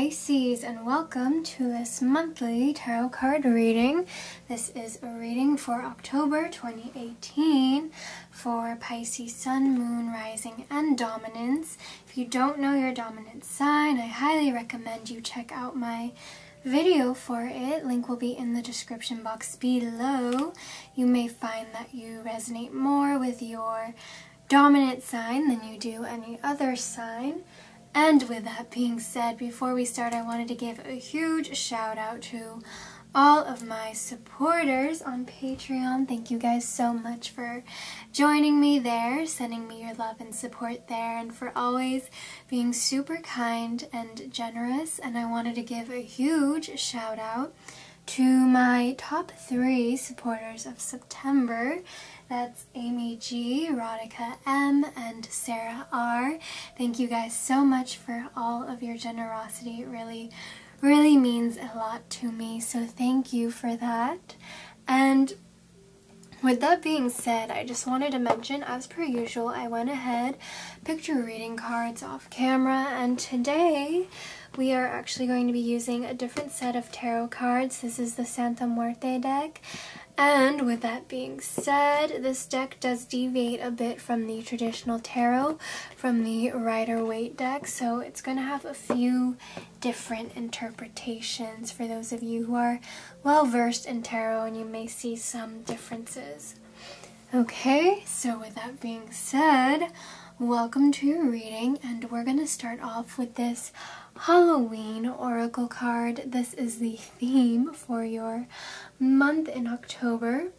Pisces, and welcome to this monthly tarot card reading. This is a reading for October 2018 for Pisces Sun, Moon, Rising, and Dominance. If you don't know your dominant sign, I highly recommend you check out my video for it. Link will be in the description box below. You may find that you resonate more with your dominant sign than you do any other sign. And with that being said, before we start, I wanted to give a huge shout out to all of my supporters on Patreon. Thank you guys so much for joining me there, sending me your love and support there, and for always being super kind and generous. And I wanted to give a huge shout out to my top 3 supporters of September. That's Amy G, Radhika M, and Sarah R. Thank you guys so much for all of your generosity. It really means a lot to me, so thank you for that. And with that being said, I just wanted to mention, as per usual, I went ahead, picked your reading cards off camera, and today we are actually going to be using a different set of tarot cards. This is the Santa Muerte deck. And with that being said, this deck does deviate a bit from the traditional tarot, from the Rider-Waite deck, so it's going to have a few different interpretations for those of you who are well versed in tarot, and you may see some differences. Okay, so with that being said, welcome to your reading, and we're going to start off with this Halloween oracle card. This is the theme for your month in October,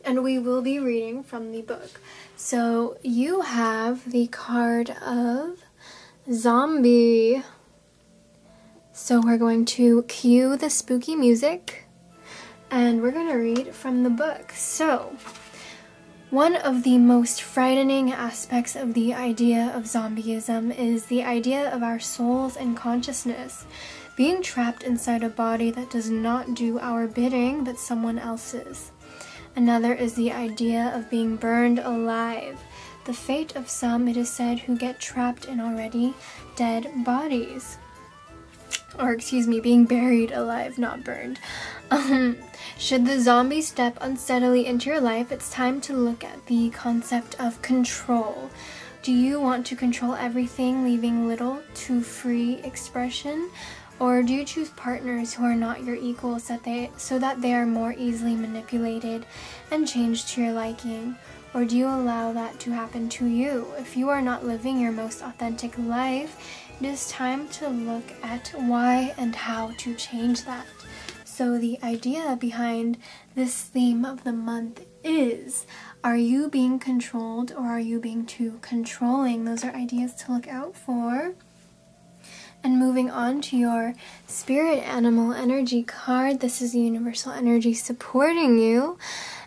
and we will be reading from the book. So you have the card of Zombie. So we're going to cue the spooky music, and we're going to read from the book. So one of the most frightening aspects of the idea of zombieism is the idea of our souls and consciousness being trapped inside a body that does not do our bidding but someone else's. Another is the idea of being burned alive, the fate of some, it is said, who get trapped in already dead bodies. Or excuse me, being buried alive, not burned. Should the zombie step unsteadily into your life, it's time to look at the concept of control. Do you want to control everything, leaving little to free expression? Or do you choose partners who are not your equals so that they are more easily manipulated and changed to your liking? Or do you allow that to happen to you? If you are not living your most authentic life, it is time to look at why and how to change that. So the idea behind this theme of the month is, are you being controlled or are you being too controlling? Those are ideas to look out for. And moving on to your spirit animal energy card, this is the universal energy supporting you.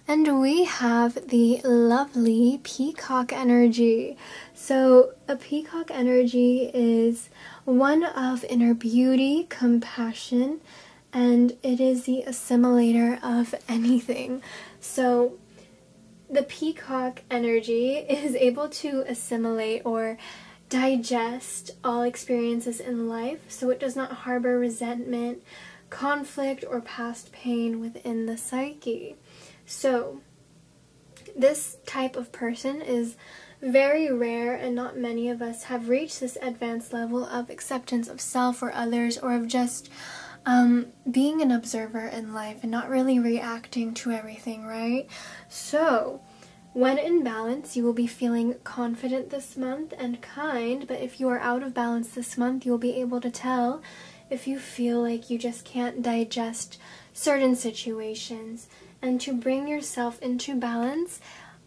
And we have the lovely peacock energy. So a peacock energy is one of inner beauty, compassion, and it is the assimilator of anything. So the peacock energy is able to assimilate or digest all experiences in life, so it does not harbor resentment, conflict, or past pain within the psyche. So this type of person is very rare, and not many of us have reached this advanced level of acceptance of self or others, or of just being an observer in life and not really reacting to everything, right? So when in balance, you will be feeling confident this month and kind, but if you are out of balance this month, you'll be able to tell if you feel like you just can't digest certain situations. And to bring yourself into balance,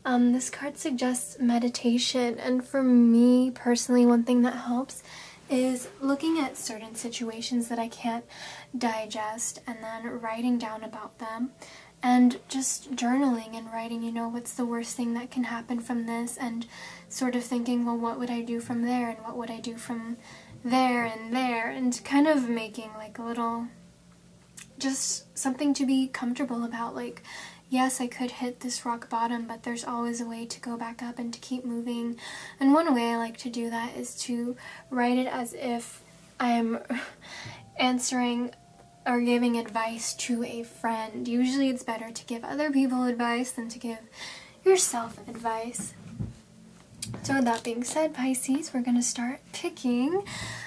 this card suggests meditation. And for me personally, one thing that helps is looking at certain situations that I can't digest and then writing down about them. And just journaling and writing, you know, what's the worst thing that can happen from this, and sort of thinking, well, what would I do from there, and what would I do from there, and kind of making like a little, just something to be comfortable about. Like, yes, I could hit this rock bottom, but there's always a way to go back up and to keep moving. And one way I like to do that is to write it as if I am answering or giving advice to a friend. Usually it's better to give other people advice than to give yourself advice. So with that being said, Pisces, we're going to start picking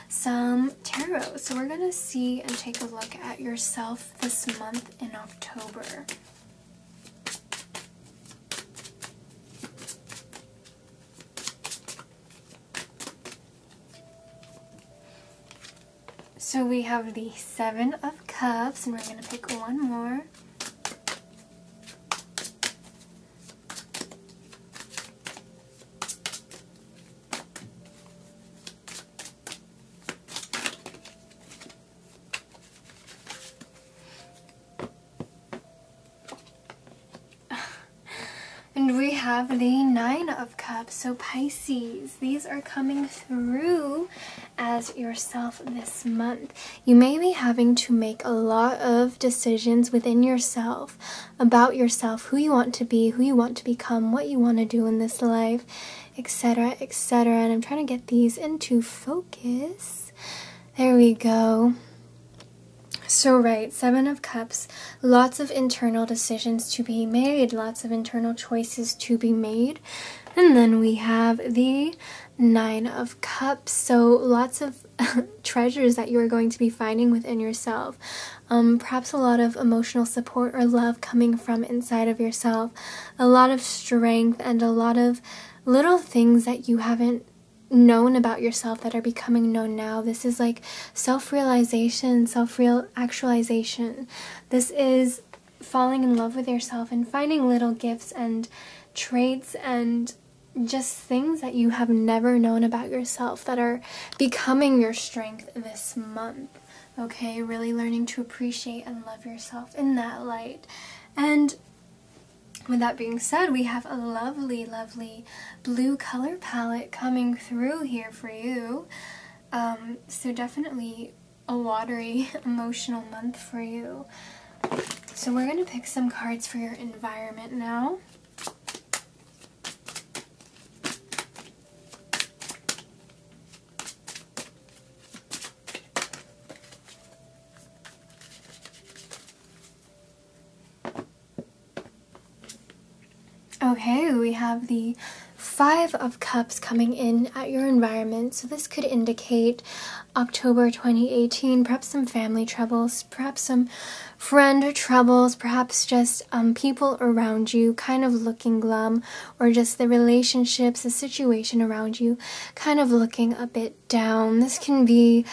some tarot. So we're going to see and take a look at yourself this month in October. So we have the Seven of Cups, and we're going to pick one more. And we have the Nine of Cups. So Pisces, these are coming through as yourself this month. You may be having to make a lot of decisions within yourself, about yourself, who you want to be, who you want to become, what you want to do in this life, etc., etc. And I'm trying to get these into focus. There we go. So right, Seven of Cups, lots of internal decisions to be made, lots of internal choices to be made. And then we have the Nine of Cups, so lots of treasures that you are going to be finding within yourself. Perhaps a lot of emotional support or love coming from inside of yourself, a lot of strength and a lot of little things that you haven't known about yourself that are becoming known now. This is like self-realization, self-actualization. This is falling in love with yourself and finding little gifts and traits and just things that you have never known about yourself that are becoming your strength this month. Okay, really learning to appreciate and love yourself in that light. And with that being said, we have a lovely, lovely blue color palette coming through here for you. So definitely a watery, emotional month for you. So we're going to pick some cards for your environment now. Okay, we have the Five of Cups coming in at your environment. So this could indicate October 2018, perhaps some family troubles, perhaps some friend troubles, perhaps just people around you kind of looking glum, or just the relationships, the situation around you kind of looking a bit down. This can be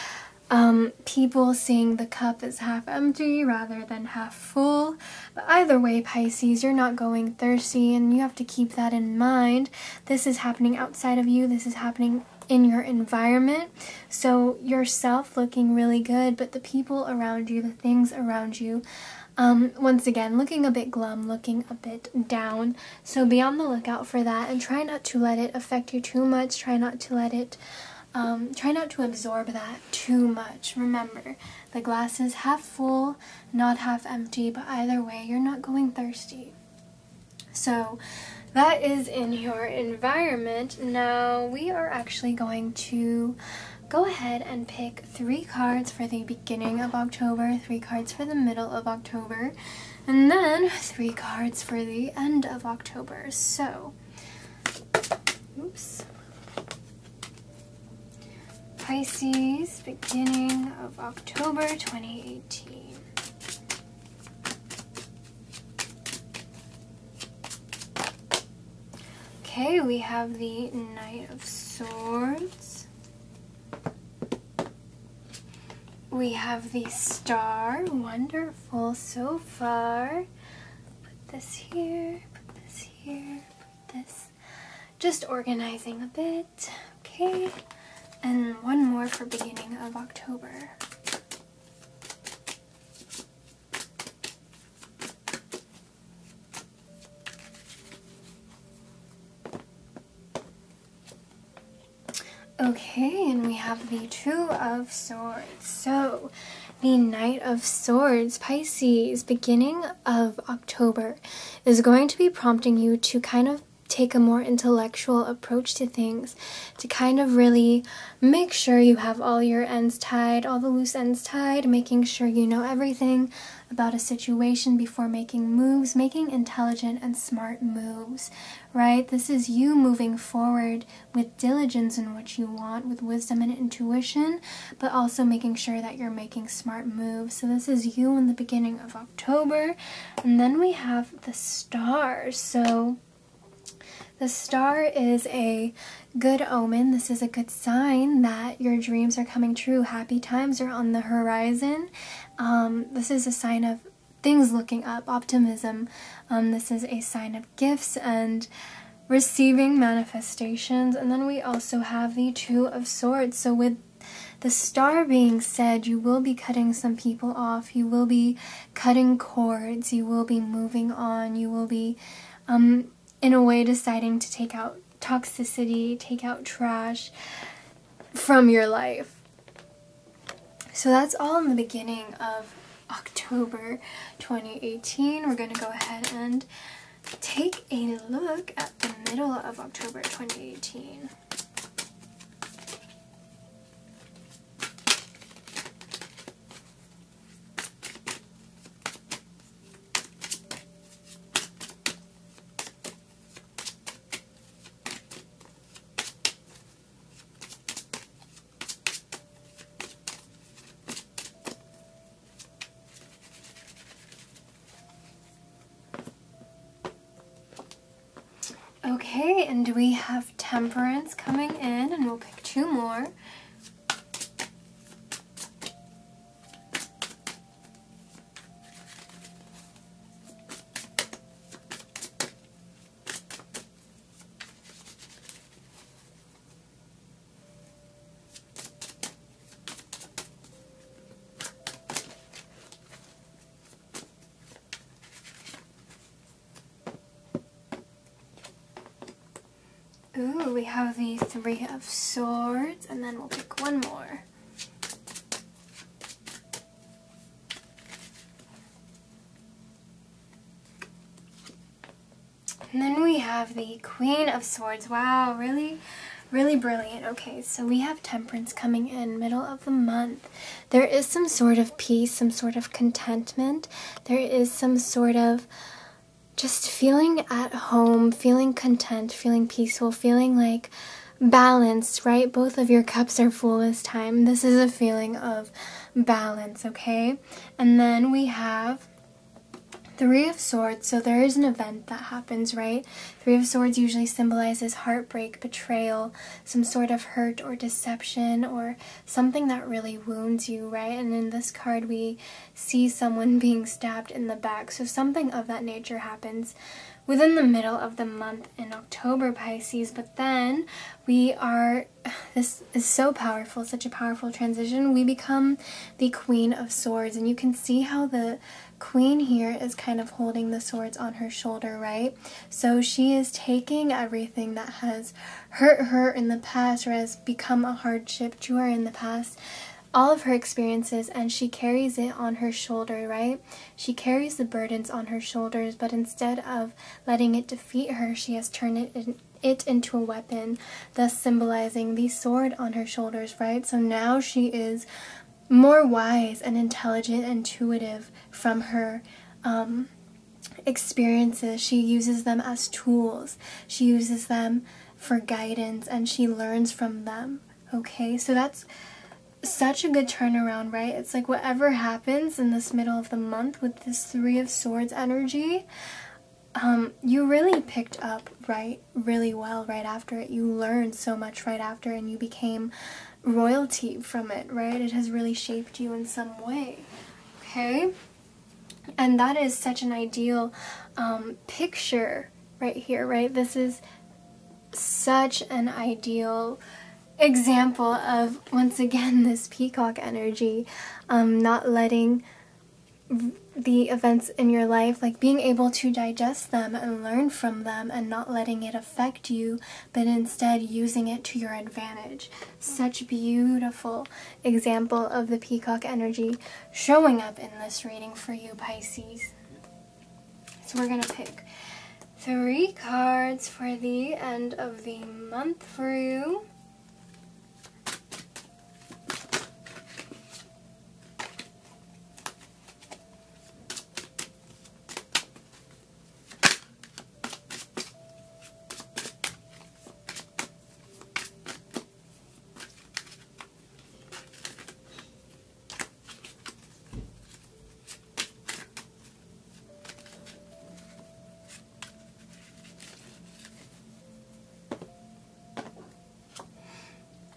people seeing the cup as half empty rather than half full. But either way, Pisces, you're not going thirsty, and you have to keep that in mind. This is happening outside of you. This is happening in your environment. So yourself looking really good, but the people around you, the things around you, once again, looking a bit glum, looking a bit down. So be on the lookout for that, and try not to let it affect you too much. Try not to let it try not to absorb that too much. Remember, the glass is half full, not half empty, but either way, you're not going thirsty. So that is in your environment. Now we are actually going to go ahead and pick 3 cards for the beginning of October, 3 cards for the middle of October, and then 3 cards for the end of October. So, oops. Pisces, beginning of October 2018. Okay, we have the Knight of Swords. We have the Star. Wonderful so far. Put this here, put this here, put this. Just organizing a bit. Okay. And one more for beginning of October. Okay, and we have the Two of Swords. So, the Knight of Swords, Pisces, beginning of October, is going to be prompting you to kind of take a more intellectual approach to things, to kind of really make sure you have all your ends tied, all the loose ends tied, making sure you know everything about a situation before making moves, making intelligent and smart moves, right? This is you moving forward with diligence in what you want, with wisdom and intuition, but also making sure that you're making smart moves. So this is you in the beginning of October. And then we have the stars. So the star is a good omen. This is a good sign that your dreams are coming true. Happy times are on the horizon. This is a sign of things looking up, optimism. This is a sign of gifts and receiving manifestations. And then we also have the Two of Swords. So with the star being said, you will be cutting some people off. You will be cutting cords. You will be moving on. You will be, in a way, deciding to take out toxicity, take out trash from your life. So that's all in the beginning of October 2018. We're going to go ahead and take a look at the middle of October 2018. Okay, and we have Temperance coming in, and we'll pick two more. Ooh, we have the Three of Swords, and then we'll pick one more. And then we have the Queen of Swords. Wow, really brilliant. Okay, so we have Temperance coming in middle of the month. There is some sort of peace, some sort of contentment. There is some sort of just feeling at home, feeling content, feeling peaceful, feeling like balanced, right? Both of your cups are full this time. This is a feeling of balance, okay? And then we have Three of Swords. So there is an event that happens, right? Three of Swords usually symbolizes heartbreak, betrayal, some sort of hurt or deception, or something that really wounds you, right? And in this card we see someone being stabbed in the back. So something of that nature happens within the middle of the month in October, Pisces. But then this is so powerful, such a powerful transition. We become the Queen of Swords, and you can see how the Queen here is kind of holding the swords on her shoulder, right? So she is taking everything that has hurt her in the past or has become a hardship to her in the past, all of her experiences, and she carries it on her shoulder, right? She carries the burdens on her shoulders, but instead of letting it defeat her, she has turned it into a weapon, thus symbolizing the sword on her shoulders, right? So now she is more wise and intelligent, intuitive from her experiences. She uses them as tools. She uses them for guidance, and she learns from them, okay? So that's such a good turnaround, right? It's like whatever happens in this middle of the month with this Three of Swords energy, you really picked up really well right after it. You learned so much right after, and you became royalty from it, right? It has really shaped you in some way, okay? And that is such an ideal picture right here, right? This is such an ideal example of, once again, this peacock energy, not letting the events in your life, like being able to digest them and learn from them and not letting it affect you, but instead using it to your advantage. Such a beautiful example of the peacock energy showing up in this reading for you, Pisces. So we're going to pick 3 cards for the end of the month for you.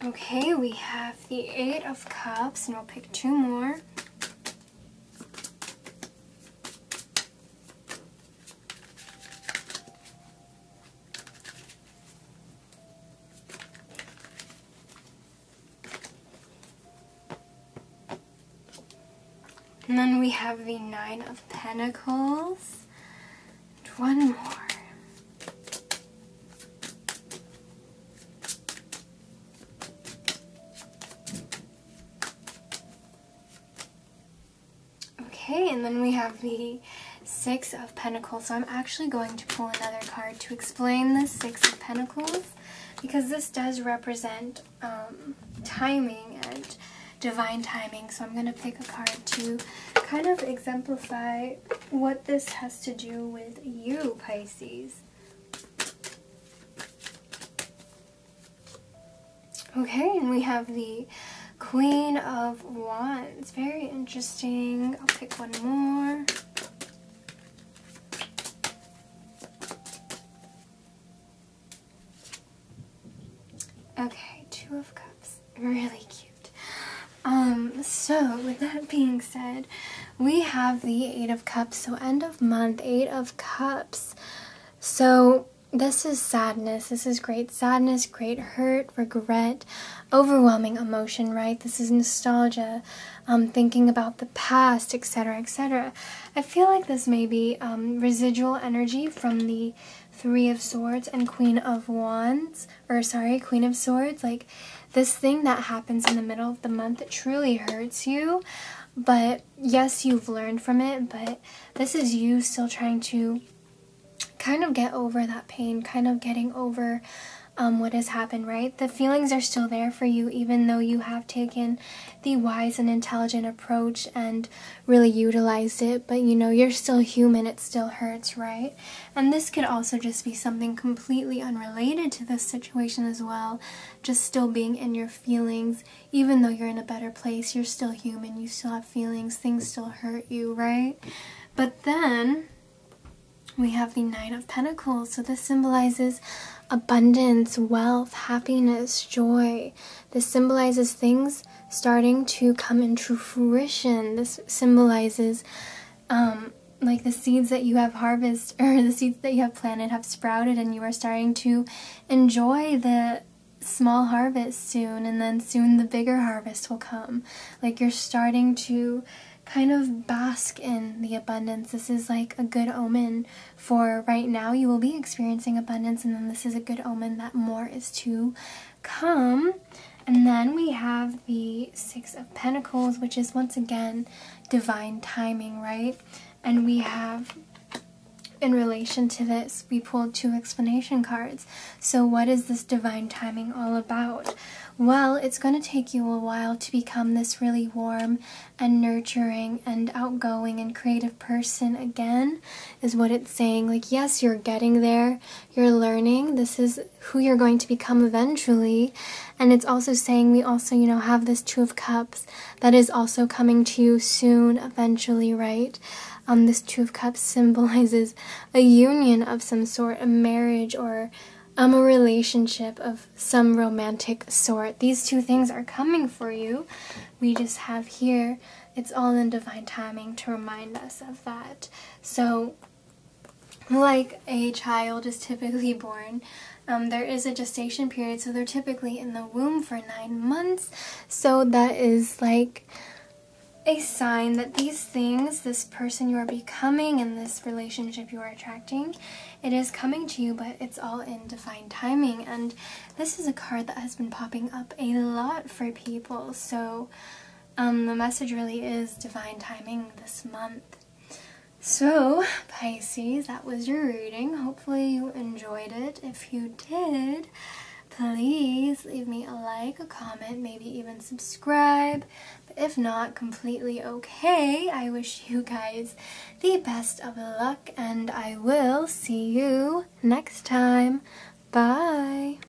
Okay, we have the 8 of Cups, and we'll pick 2 more. And then we have the 9 of Pentacles, and 1 more. Okay, and then we have the 6 of Pentacles. So I'm actually going to pull another card to explain the 6 of Pentacles, because this does represent timing and divine timing. So I'm going to pick a card to kind of exemplify what this has to do with you, Pisces. Okay, and we have the Queen of Wands. Very interesting. I'll pick 1 more. Okay, 2 of Cups. Really cute. So with that being said, we have the 8 of Cups. So end of month, 8 of Cups. So this is sadness. This is great sadness, great hurt, regret, overwhelming emotion, right? This is nostalgia, thinking about the past, etc., etc. I feel like this may be residual energy from the 3 of Swords and Queen of Wands, Queen of Swords. Like this thing that happens in the middle of the month, it truly hurts you. But yes, you've learned from it, but this is you still trying to kind of get over that pain, kind of getting over what has happened, right? The feelings are still there for you, even though you have taken the wise and intelligent approach and really utilized it. But you know, you're still human, it still hurts, right? And this could also just be something completely unrelated to this situation as well. Just still being in your feelings, even though you're in a better place, you're still human, you still have feelings, things still hurt you, right? But then we have the 9 of Pentacles. So this symbolizes abundance, wealth, happiness, joy. This symbolizes things starting to come into fruition. This symbolizes like the seeds that you have harvested, or the seeds that you have planted have sprouted, and you are starting to enjoy the small harvest soon, and then soon the bigger harvest will come. Like you're starting to kind of bask in the abundance. This is like a good omen for right now. You will be experiencing abundance, and then this is a good omen that more is to come. And then we have the 6 of Pentacles, which is once again divine timing, right? And we have, in relation to this, we pulled 2 explanation cards. So what is this divine timing all about? Well, it's going to take you a while to become this really warm and nurturing and outgoing and creative person again, is what it's saying. Like, yes, you're getting there, you're learning, this is who you're going to become eventually. And it's also saying we also, you know, have this 2 of Cups that is also coming to you soon, eventually, right? This 2 of Cups symbolizes a union of some sort, a marriage, or a relationship of some romantic sort. These 2 things are coming for you. We just have here, it's all in divine timing to remind us of that. So, like a child is typically born, there is a gestation period, so they're typically in the womb for 9 months. So that is like a sign that these things, this person you are becoming and this relationship you are attracting, it is coming to you, but it's all in divine timing. And this is a card that has been popping up a lot for people. So the message really is divine timing this month. So, Pisces, that was your reading. Hopefully you enjoyed it. If you did, please leave me a like, a comment, maybe even subscribe. But if not, completely okay. I wish you guys the best of luck, and I will see you next time. Bye!